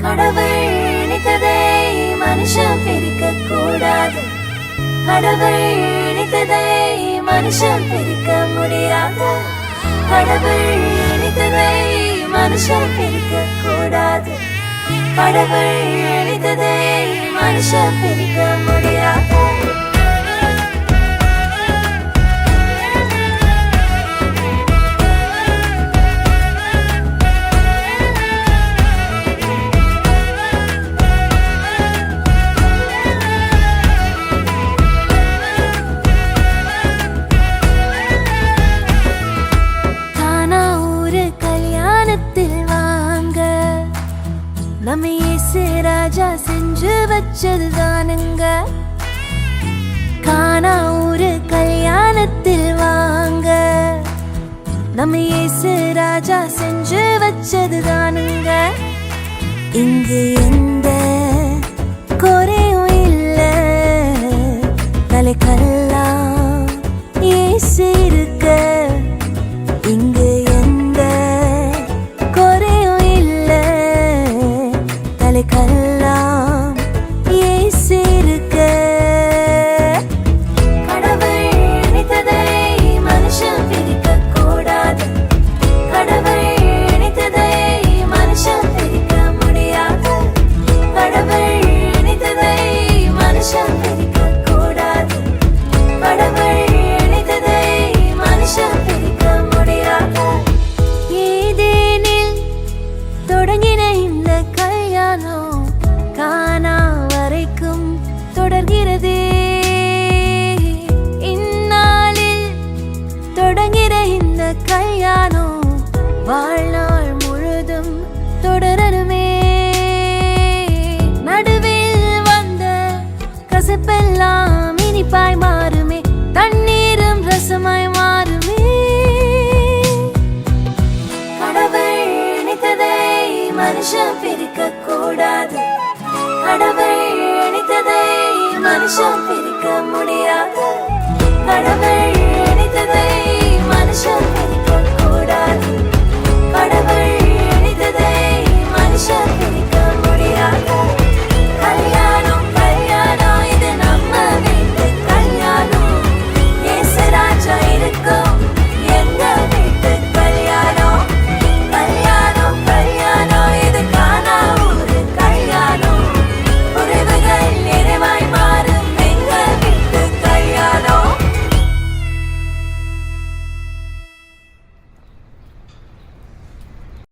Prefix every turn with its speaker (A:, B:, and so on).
A: கடவுள் நினைத்ததை மனுஷன் பிரிக்க கூடாது. கடவுள் நினைத்ததை மனுஷன் பிரிக்க முடியாது. கடவுள் நினைத்ததை மனுஷன் பிரிக்க கூடாது. கடவுள் நினைத்ததை மனுஷன் பிரிக்க முடியாது. நம்ம இயேசு ராஜா செஞ்சு வச்சதுதானுங்க. கானா ஊரு கல்யாணத்தில் வாங்க. நம்ம இயேசு ராஜா செஞ்சு வச்சதுதானுங்க. இங்கு எந்த குறையும் இல்ல. தலைக்கெல்லாம் இயேசு இருக்க. இங்கு தலைக்கெல்லாம் இயேசு இருக்க. கடவுள் நினைத்ததை மனுஷன் பிரிக்க கூடாது. கடவுள் நினைத்ததை மனுஷன் பிரிக்க முடியாது. கடவுள் நினைத்ததை மனுஷன் பிரிக்க கூடாது. கடவுள் நினைத்ததை மனுஷன் பிரிக்க முடியாது. ஏதேனில் தொடங்கின இந்த கானா வரைக்கும் தொடர்கிறதே. இந்நாளில் தொடங்கிற இந்த கல்யாணம் வாழ்நாள் முழுதும் தொடரணுமே. நடுவில் வந்த கசப்பெல்லாம் இனிப்பாய் மாறுமே. தண்ணீரும் ரசமாய் மாறுமே. கடவுள் நினைத்ததை மனுஷன் பிரிக்க கூடாது. கடவுள் நினைத்ததை மனுஷன் பிரிக்க முடியாது. கடவுள்